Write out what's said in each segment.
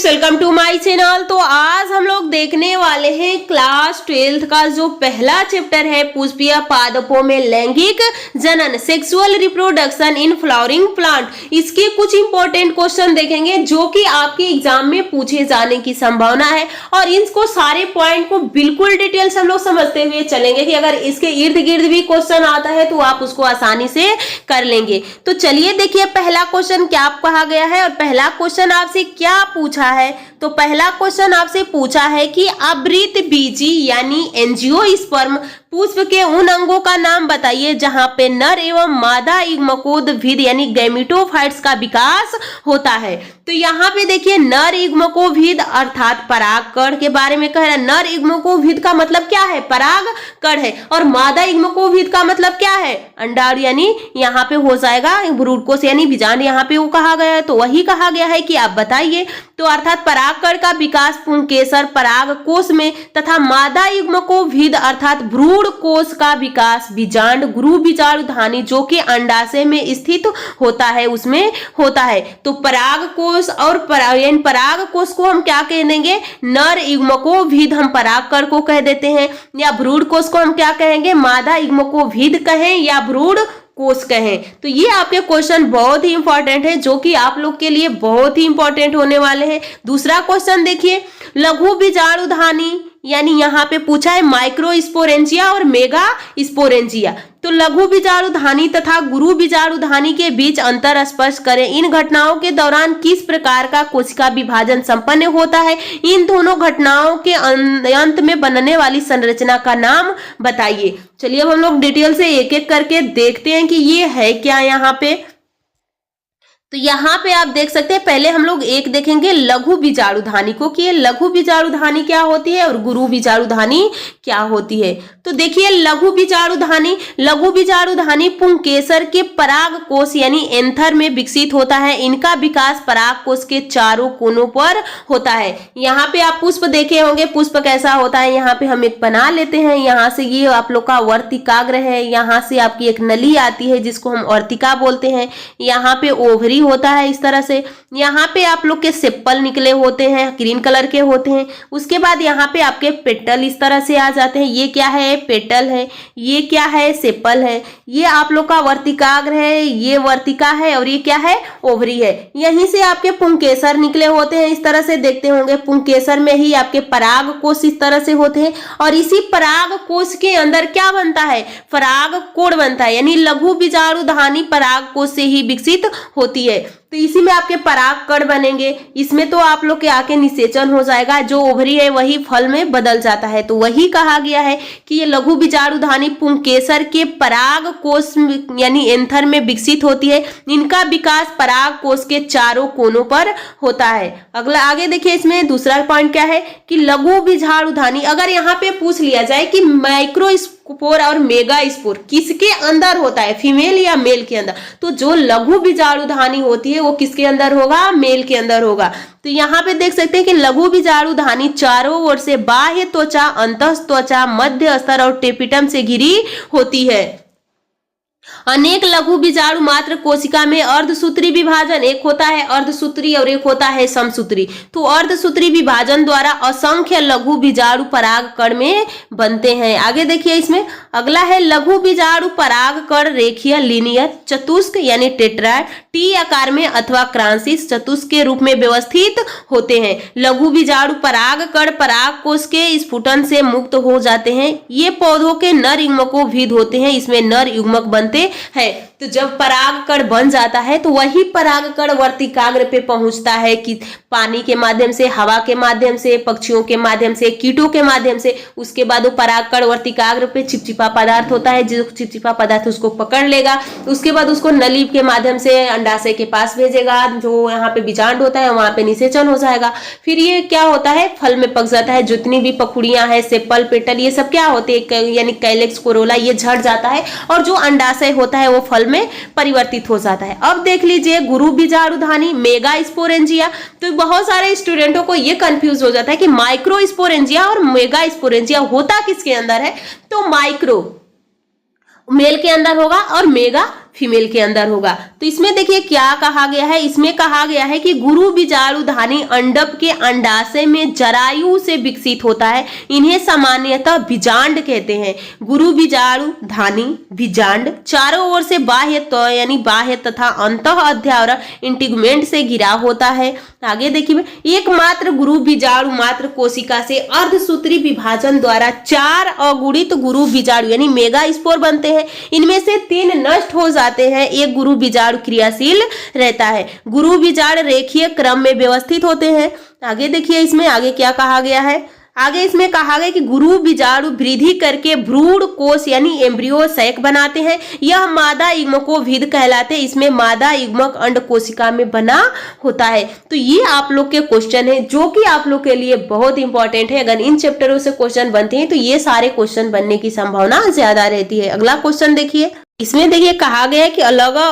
Students, welcome to my channel. तो आज हम लोग देखने वाले हैं क्लास 12th का जो पहला चैप्टर है पुष्पीय पादपों में लैंगिक जनन, sexual reproduction in flowering plant. इसके कुछ इंपॉर्टेंट क्वेश्चन देखेंगे जो कि आपके एग्जाम में पूछे जाने की संभावना है और इनको सारे पॉइंट को बिल्कुल डिटेल से हम लोग समझते हुए चलेंगे कि अगर इसके इर्द गिर्द भी क्वेश्चन आता है तो आप उसको आसानी से कर लेंगे। तो चलिए देखिए पहला क्वेश्चन क्या कहा गया है और पहला क्वेश्चन आपसे क्या पूछा है। तो पहला क्वेश्चन आपसे पूछा है कि आवृत बीजी यानी एंजियोस्पर्म पुष्प के उन अंगों का नाम बताइए जहां पे नर एवं मादा युग्मकोद्भिद यानी गैमेटोफाइट्स का विकास होता है। तो यहाँ पे देखिए नर युग्मकोद्भिद अर्थात परागकण के बारे में कह रहा है। नर युग्मकोद्भिद का मतलब क्या है? परागकण है। और मादा युग्मकोद्भिद का मतलब क्या है? अंडाणु, यानी यहाँ पे हो जाएगा भ्रूणकोश यानी बीजांड, यहाँ पे वो कहा गया है। तो वही कहा गया है कि आप बताइए। तो अर्थात परागकण का विकास पुंकेसर परागकोश में तथा मादा युग्मकोद्भिद अर्थात भ्रूणकोश का विकास बीजांड गुरु बीजाणुधानी जो कि अंडाशय में स्थित होता है उसमें होता है। तो परागकोश और परागकोश को हम क्या कह देंगे? नर युग्मकोद्भिद हम परागकण को कह देते हैं, या भ्रूणकोश को हम क्या कहेंगे? मादा युग्मकोद्भिद कहें या भ्रूण कोश कहें। तो ये आपके क्वेश्चन बहुत ही इंपॉर्टेंट है जो कि आप लोग के लिए बहुत ही इंपॉर्टेंट होने वाले हैं। दूसरा क्वेश्चन देखिए, लघु बीजाणुधानी यानी यहाँ पे पूछा है माइक्रोस्पोरेंजिया और मेगा स्पोरेंजिया। तो लघु बीजाणुधानी तथा गुरु बीजाणुधानी के बीच अंतर स्पष्ट करें। इन घटनाओं के दौरान किस प्रकार का कोशिका विभाजन संपन्न होता है? इन दोनों घटनाओं के अंत में बनने वाली संरचना का नाम बताइए। चलिए अब हम लोग डिटेल से एक एक करके देखते हैं कि ये है क्या यहाँ पे। तो यहाँ पे आप देख सकते हैं, पहले हम लोग एक देखेंगे लघु बीजाणुधानी को कि ये लघु बीजाणुधानी क्या होती है और गुरु बीजाणुधानी क्या होती है। तो देखिए लघु बीजाणुधानी पुंकेसर के परागकोश यानी एंथर में विकसित होता है। इनका विकास परागकोश के चारों कोनों पर होता है। यहाँ पे आप पुष्प देखे होंगे, पुष्प कैसा होता है। यहाँ पे हम एक बना लेते हैं। यहाँ से ये आप लोग का वर्तिकाग्र है, यहाँ से आपकी एक नली आती है जिसको हम वर्तिका बोलते हैं। यहाँ पे ओवरी होता है इस तरह से। यहाँ पे आप लोग के सेपल निकले होते हैं, ग्रीन कलर के होते हैं। उसके बाद यहाँ पे आपके पेटल इस तरह से आ जाते हैं। ये क्या है? पेटल है। ये क्या है? सेपल है। ये आप लोग का वर्तिकाग्र है, ये वर्तिका है और ये क्या है? ओवरी है। यहीं से आपके पुंकेसर निकले होते हैं। इस तरह से देखते होंगे पुंकेसर में ही आपके परागकोश इस तरह से होते हैं और इसी परागकोश के अंदर क्या बनता है? परागकोण बनता है, यानी लघु बीजाणुधानी परागकोश से ही विकसित होती है। तो इसी में आपके परागकण बनेंगे। इसमें तो आप लोग के आके निषेचन हो जाएगा, जो ओवरी है वही फल में बदल जाता है। तो वही कहा गया है कि ये लघु बीजाणुधानी पुंकेसर के परागकोश यानी एंथर में विकसित होती है। इनका विकास परागकोश के चारों कोनों पर होता है। अगला आगे देखिए, इसमें दूसरा पॉइंट क्या है कि लघु बीजाणुधानी, अगर यहाँ पे पूछ लिया जाए कि माइक्रोस्पोर और मेगा स्पोर किसके अंदर होता है, फीमेल या मेल के अंदर, तो जो लघु बीजाणुधानी होती है वो किसके अंदर होगा? मेल के अंदर होगा। तो यहाँ पे देख सकते हैं कि लघु बीजाणुधानी चारों ओर से बाह्य त्वचा, अंतः त्वचा, मध्य स्तर और टेपिटम से घिरी होती है। अनेक लघु बीजाणु मात्र कोशिका में अर्धसूत्री विभाजन, एक होता है अर्धसूत्री और एक होता है समसूत्री। तो अर्धसूत्री विभाजन द्वारा असंख्य लघु बीजाणु परागकण में बनते हैं। आगे देखिए, इसमें अगला है लघु बीजाणु परागकण रेखीय लीनियर चतुष्क यानी टेट्रायड, टी आकार में अथवा क्रांसिस चतुष्क के रूप में व्यवस्थित होते हैं। लघु बीजाणु परागकण परागकोश के स्फुटन से मुक्त हो जाते हैं। ये पौधों के नर युग्मकोद्भिद होते हैं, इसमें नर युग्मक बनते है। तो जब परागकण बन जाता है तो वही परागकण वर्तिकाग्र पे पहुंचता है कि पानी के माध्यम से, हवा के माध्यम से, पक्षियों के माध्यम से, कीटों के माध्यम से। उसके बाद वो परागकण वर्तिकाग्र पे चिपचिपा पदार्थ होता है, जो चिपचिपा पदार्थ उसको पकड़ लेगा। उसके बाद उसको नली के माध्यम से अंडाशय के पास भेजेगा, जो यहाँ पे बीजांड होता है वहां पे निषेचन हो जाएगा। फिर ये क्या होता है? फल में पक जाता है। जितनी भी पखुड़ियां हैं, सेपल, पेटल, ये सब क्या होते हैं यानी कैलेक्स, कोरोला, ये झड़ जाता है और जो अंडाशय होता है वो फल में परिवर्तित हो जाता है। अब देख लीजिए गुरु बीजाणुधानी मेगा स्पोरेंजिया। तो बहुत सारे स्टूडेंटों को ये कंफ्यूज हो जाता है कि माइक्रो स्पोरेंजिया और मेगा स्पोरेंजिया होता किसके अंदर है। तो माइक्रो मेल के अंदर होगा और मेगा फीमेल के अंदर होगा। तो इसमें देखिए क्या कहा गया है, इसमें कहा गया है कि गुरु बीजाणुधानी अंडक के अंडाशय में जरायु से विकसित होता है। इन्हें सामान्यतः बीजांड कहते हैं। गुरु बीजाणुधानी बीजांड चारों ओर से बाह्य यानी बाह्य तथा अंतः अध्यावरण इंटीगुमेंट से घिरा होता है। आगे देखिए, एकमात्र गुरु बीजाणु मात्र कोशिका से अर्धसूत्री विभाजन द्वारा 4 अगुणित गुरु बीजाणु यानी मेगा स्पोर बनते हैं। इनमें से 3 नष्ट हो जाते हैं, एक गुरु बीजाणु क्रियाशील रहता है। गुरु बीजाणु रेखीय क्रम में व्यवस्थित होते हैं। आगे देखिए, इसमें आगे क्या कहा गया है, आगे इसमें कहा गया कि गुरु बीजाणु वृद्धि करके भ्रूण कोश यानी एम्ब्रियो सैक बनाते हैं। यह मादा युग्मकोभिद कहलाते हैं। इसमें मादा युग्मक अंड कोशिका में बना होता है। तो ये आप लोग के क्वेश्चन है जो कि आप लोग के लिए बहुत इंपॉर्टेंट है। अगर इन चैप्टरों से क्वेश्चन बनते हैं तो ये सारे क्वेश्चन बनने की संभावना ज्यादा रहती है। अगला क्वेश्चन देखिए, इसमें देखिए कहा गया है कि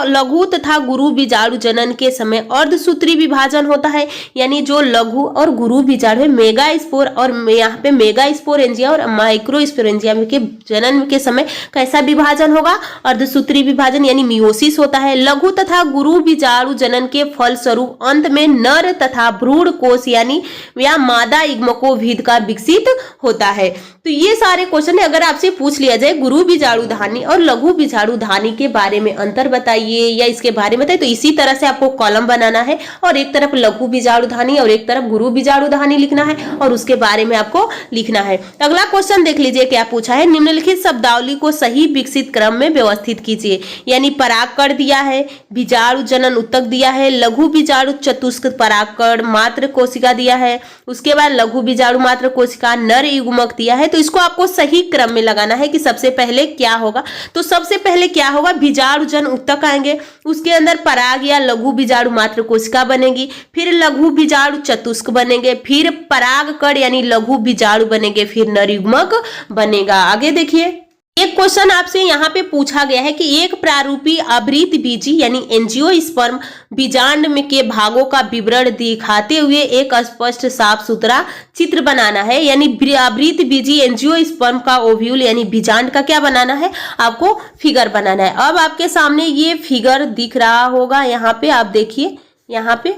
लघु तथा गुरु बीजाणु जनन के समय अर्धसूत्री विभाजन होता है। यानी जो लघु और गुरु बीजाणु है, मेगा स्पोर और यहाँ पे मेगा स्पोरेंजिया और माइक्रो स्पोरेंजिया के जनन के समय कैसा विभाजन होगा, अर्धसूत्री विभाजन यानी मियोसिस होता है। लघु तथा गुरु बीजाणु जनन के फलस्वरूप अंत में नर तथा भ्रूण कोश यानी या मादा युग्मकोभिद का विकसित होता है। तो ये सारे क्वेश्चन है। अगर आपसे पूछ लिया जाए गुरु बीजाणुधानी और लघु बीजाणुधानी के बारे में अंतर बताइए या इसके बारे में बताइए, तो इसी तरह से आपको कॉलम बनाना है और एक तरफ लघु बीजाणुधानी और एक तरफ गुरु बीजाणुधानी लिखना है और उसके बारे में आपको लिखना है। अगला क्वेश्चन देख लीजिए क्या पूछा है, निम्नलिखित शब्दावली को सही विकसित क्रम में व्यवस्थित कीजिए। यानी परागकण दिया है, बीजाणु जनन उत्तक दिया है, लघु बीजाणु चतुष्क परागकण मात्र कोशिका दिया है, उसके बाद लघु बीजाणु मात्र कोशिका नर युग्मक दिया है। तो इसको आपको सही क्रम में लगाना है कि सबसे पहले क्या होगा। तो सबसे पहले क्या होगा, बीजाणु जन उत्तक आएंगे, उसके अंदर पराग या लघु बीजाणु मात्र कोशिका बनेगी, फिर लघु बीजाणु चतुष्क बनेंगे, फिर परागकण यानी लघु बीजाणु बनेंगे, फिर नर युग्मक बनेगा। आगे देखिए, एक क्वेश्चन आपसे यहाँ पे पूछा गया है कि एक प्रारूपी आवृत बीजी यानी एंजियोस्पर्म बीजांड में के भागों का विवरण दिखाते हुए एक स्पष्ट साफ सुथरा चित्र बनाना है। यानी आवृत बीजी एंजियोस्पर्म का ओव्यूल यानी बीजांड का क्या बनाना है, आपको फिगर बनाना है। अब आपके सामने ये फिगर दिख रहा होगा, यहाँ पे आप देखिए, यहाँ पे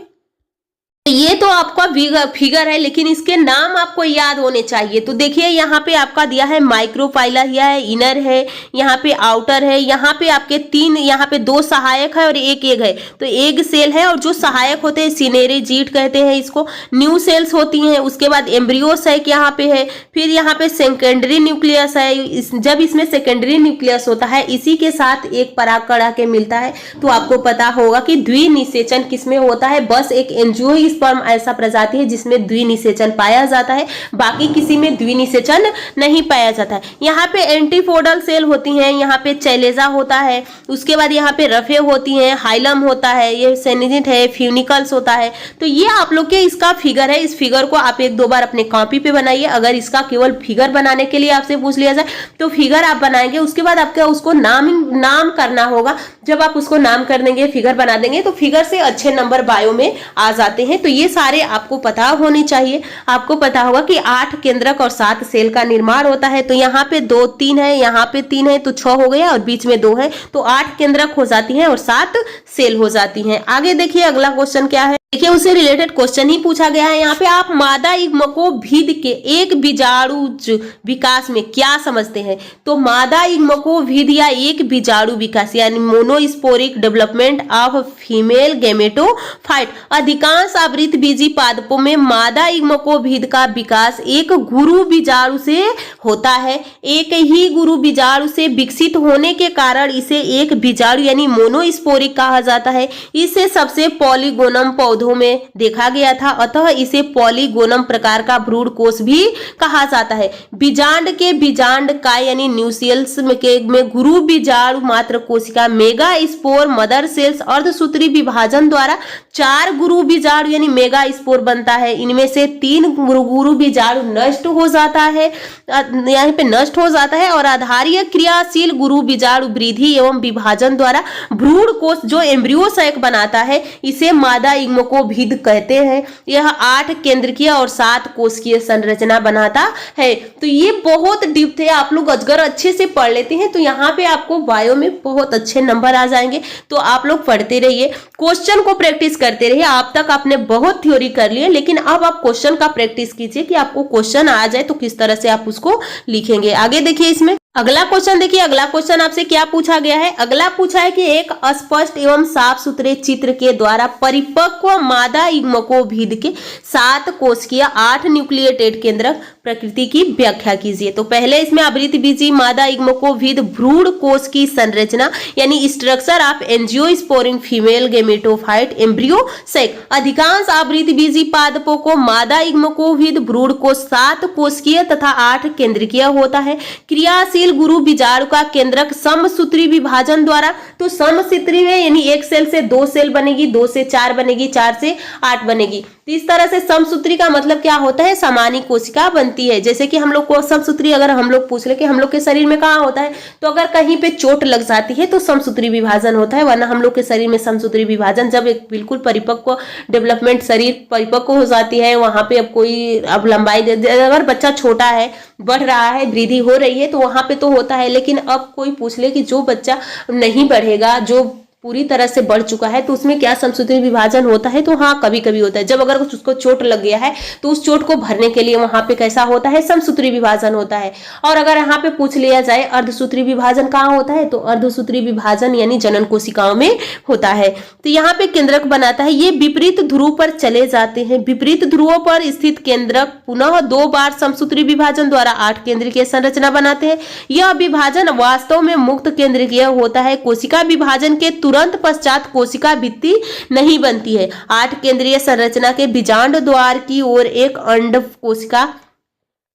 ये तो आपका फिगर है लेकिन इसके नाम आपको याद होने चाहिए। तो देखिए यहाँ पे आपका दिया है माइक्रोफाइला है, इनर है, यहाँ पे आउटर है, यहाँ पे आपके 3, यहाँ पे 2 सहायक है और एक एग है। तो एग सेल है और जो सहायक होते हैं सिनेरेजीट कहते हैं इसको, न्यू सेल्स होती हैं। उसके बाद एम्ब्रियो सैक यहाँ पे है, फिर यहाँ पे सेकेंडरी न्यूक्लियस है। जब इसमें सेकेंडरी न्यूक्लियस होता है इसी के साथ एक परागकण आके मिलता है। तो आपको पता होगा कि द्विनिषेचन किसमें होता है, बस एक एंजियो स्पर्म ऐसा प्रजाति है जिसमें द्विनिषेचन पाया जाता है, बाकी किसी में द्विनिषेचन नहीं पाया जाता है। यहाँ पे एंटीफोडल सेल होती हैं, यहाँ पे चैलेजा होता है, उसके बाद यहाँ पे रफे होती हैं, हाइलम होता है, ये सेनिजिट है, फ्यूनिकल्स होता है। तो ये आप लोग के इसका फिगर है। इस फिगर को आप 1-2 बार अपने कॉपी पे बनाइए। अगर इसका केवल फिगर बनाने के लिए आपसे पूछ लिया जाए तो फिगर आप बनाएंगे, उसके बाद आपका उसको नाम करना होगा। जब आप उसको नाम कर देंगे, फिगर बना देंगे, तो फिगर से अच्छे नंबर बायो में आ जाते हैं। तो ये सारे आपको पता होने चाहिए। आपको पता होगा कि 8 केंद्रक और 7 सेल का निर्माण होता है। तो यहाँ पे 2 3 है, यहाँ पे 3 है तो 6 हो गया और बीच में 2 है तो 8 केंद्रक हो जाती हैं और 7 सेल हो जाती हैं। आगे देखिए अगला क्वेश्चन क्या है, देखिए उससे रिलेटेड क्वेश्चन ही पूछा गया है। यहाँ पे आप मादा युग्मकोभिद के एक बीजाणुज विकास में क्या समझते हैं। तो मादा युग्मकोभिद या एक बीजाणु विकास यानी monosporic development of female gametophyte. अधिकांश आवृत बीजी पादपों में मादा युग्मकोभिद का विकास एक गुरु बीजाणु से होता है। एक ही गुरु बीजाणु से विकसित होने के कारण इसे एक बीजाणु यानी मोनोस्पोरिक कहा जाता है। इसे सबसे पॉलीगोनम पौधों में देखा गया था, अतः इसे पॉलीगोनम प्रकार का भ्रूण कोश भी कहा जाता है। बीजांड के बीजांड का यानी न्यूसेल्स में गुरु बीजाणु मात्र कोशिका मेगा स्पोर मदर सेल्स अर्धसूत्री विभाजन द्वारा 4 गुरु बीजाणु यानी मेगा स्पोर बनता है। इनमें से 3 गुरु बीजाणु नष्ट हो जाता है, यहाँ पे नष्ट हो जाता है और आधारीय क्रियाशील गुरु बीजाणु वृद्धि एवं विभाजन द्वारा भ्रूण कोश जो एम्ब्रियो सैक बनाता है, इसे मादा युग्मक युग्मकोभिद कहते हैं। यह 8 केंद्रकीय और 7 कोशिकीय संरचना बनाता है। तो ये बहुत डीप थे, आप लोग अगर अच्छे से पढ़ लेते हैं तो यहाँ पे आपको बायो में बहुत अच्छे नंबर आ जाएंगे। तो आप लोग पढ़ते रहिए, क्वेश्चन को प्रैक्टिस करते रहिए। आप तक आपने बहुत थ्योरी कर ली है, लेकिन अब आप क्वेश्चन का प्रैक्टिस कीजिए कि आपको क्वेश्चन आ जाए तो किस तरह से आप उसको लिखेंगे। आगे देखिए, इसमें अगला क्वेश्चन देखिए। अगला क्वेश्चन आपसे क्या पूछा गया है? अगला पूछा है कि एक स्पष्ट एवं साफ सुथरे चित्र के द्वारा परिपक्व मादा युग्मकोभिद के 7 कोशिकीय 8 न्यूक्लिएटेड केंद्रक प्रकृति की व्याख्या कीजिए। तो पहले इसमें आवृतबीजी मादा युग्मकोभिद भ्रूण कोश की संरचना यानी structure of angiospermic female gametophyte embryo sac. अधिकांश आवृतबीजी पादपों को मादा युग्मकोभिद भ्रूण कोश 7 कोशिकीय तथा 8 केंद्रकीय होता है। क्रियाशील गुरु बीजाणु का केंद्रक समसूत्री विभाजन द्वारा, तो समसूत्री में यानी एक सेल से 2 सेल बनेगी, 2 से 4 बनेगी, 4 से 8 बनेगी। तो इस तरह से समसूत्री का मतलब क्या होता है? समानी कोशिका बनती है। जैसे कि हम लोग को समसूत्री अगर हम लोग पूछ ले कि हम लोग के शरीर में कहाँ होता है, तो अगर कहीं पे चोट लग जाती है तो समसूत्री विभाजन होता है, वरना हम लोग के शरीर में समसूत्री विभाजन जब एक बिल्कुल परिपक्व डेवलपमेंट शरीर परिपक्व हो जाती है, वहां पे अब कोई अब लंबाई अगर बच्चा छोटा है, बढ़ रहा है, वृद्धि हो रही है, तो वहां पे तो होता है। लेकिन अब कोई पूछ ले कि जो बच्चा नहीं बढ़ेगा, जो पूरी तरह से बढ़ चुका है, तो उसमें क्या समसूत्री विभाजन होता है? तो हाँ, कभी कभी होता है। जब अगर कुछ उसको चोट लग गया है तो उस चोट को भरने के लिए वहां पे कैसा होता है? समसूत्री विभाजन होता है। और अगर यहाँ पे पूछ लिया जाए अर्धसूत्री विभाजन कहाँ होता है, तो अर्धसूत्री विभाजन यानी जनन कोशिकाओं में होता है। तो यहाँ पे केंद्रक बनाता है। ये विपरीत ध्रुव पर चले जाते हैं। विपरीत ध्रुवों पर स्थित केंद्रक पुनः 2 बार समसूत्री विभाजन द्वारा 8 केंद्रकीय संरचना बनाते हैं। यह विभाजन वास्तव में मुक्त केंद्रकीय होता है। कोशिका विभाजन के तुरंत पश्चात कोशिका भित्ति नहीं बनती है। 8 केंद्रीय संरचना के बीजांड द्वार की ओर एक अंड कोशिका,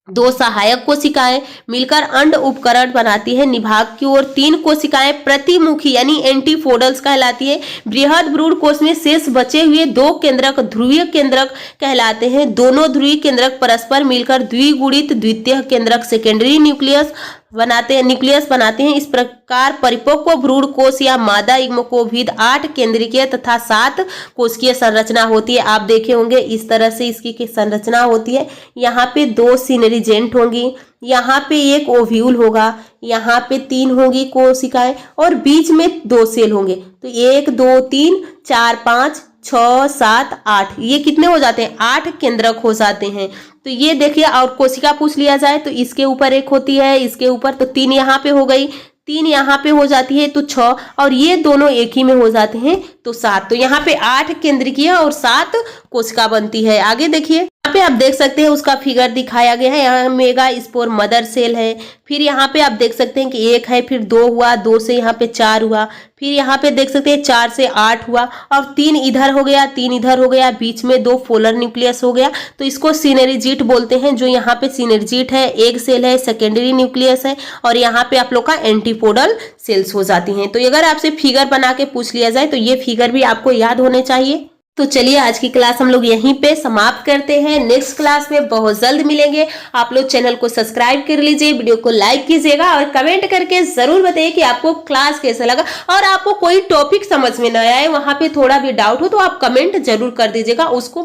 2 सहायक कोशिकाएं मिलकर अंड उपकरण बनाती है। निभाग की ओर 3 कोशिकाएं प्रतिमुखी यानी एंटीफोडल्स कहलाती है। बृहद भ्रूण कोश में शेष बचे हुए 2 केंद्रक ध्रुवीय केंद्रक कहलाते हैं। दोनों ध्रुवीय केंद्रक परस्पर मिलकर द्विगुणित द्वितीय केंद्रक सेकेंडरी न्यूक्लियस बनाते हैं। इस प्रकार परिपक्व भ्रूण कोश या मादा युग्मकोभिद 8 केंद्रकीय तथा 7 कोशिकीय संरचना होती है। आप देखे होंगे इस तरह से इसकी संरचना होती है। यहाँ पे 2 सिनरिजेंट होंगी, यहाँ पे एक ओव्यूल होगा, यहाँ पे 3 होगी कोशिकाएं और बीच में 2 सेल होंगे। तो 1 2 3 4 5 6 7 8, ये कितने हो जाते हैं? 8 केंद्रक हो जाते हैं। तो ये देखिए, और कोशिका पूछ लिया जाए तो इसके ऊपर एक होती है, इसके ऊपर, तो 3 यहाँ पे हो गई, 3 यहाँ पे हो जाती है तो 6, और ये दोनों एक ही में हो जाते हैं तो 7। तो यहाँ पे 8 केंद्रकीय और 7 कोशिका बनती है। आगे देखिए, यहाँ पे आप देख सकते हैं उसका फिगर दिखाया गया है। यहाँ मेगा स्पोर मदर सेल है। फिर यहाँ पे आप देख सकते हैं कि 1 है, फिर 2 हुआ, 2 से यहाँ पे 4 हुआ, फिर यहाँ पे देख सकते हैं 4 से 8 हुआ, और 3 इधर हो गया, 3 इधर हो गया, बीच में 2 फोलर न्यूक्लियस हो गया। तो इसको सिनर्जिट बोलते हैं। जो यहाँ पे सिनर्जिट है, एक सेल है, सेकेंडरी न्यूक्लियस है, और यहाँ पे आप लोग का एंटीपोडल सेल्स हो जाती हैं। तो अगर आपसे फिगर बना के पूछ लिया जाए तो ये फिगर भी आपको याद होने चाहिए। तो चलिए, आज की क्लास हम लोग यहीं पे समाप्त करते हैं। नेक्स्ट क्लास में बहुत जल्द मिलेंगे। आप लोग चैनल को सब्सक्राइब कर लीजिए, वीडियो को लाइक कीजिएगा और कमेंट करके जरूर बताइए कि आपको क्लास कैसा लगा। और आपको कोई टॉपिक समझ में न आए, वहां पे थोड़ा भी डाउट हो तो आप कमेंट जरूर कर दीजिएगा, उसको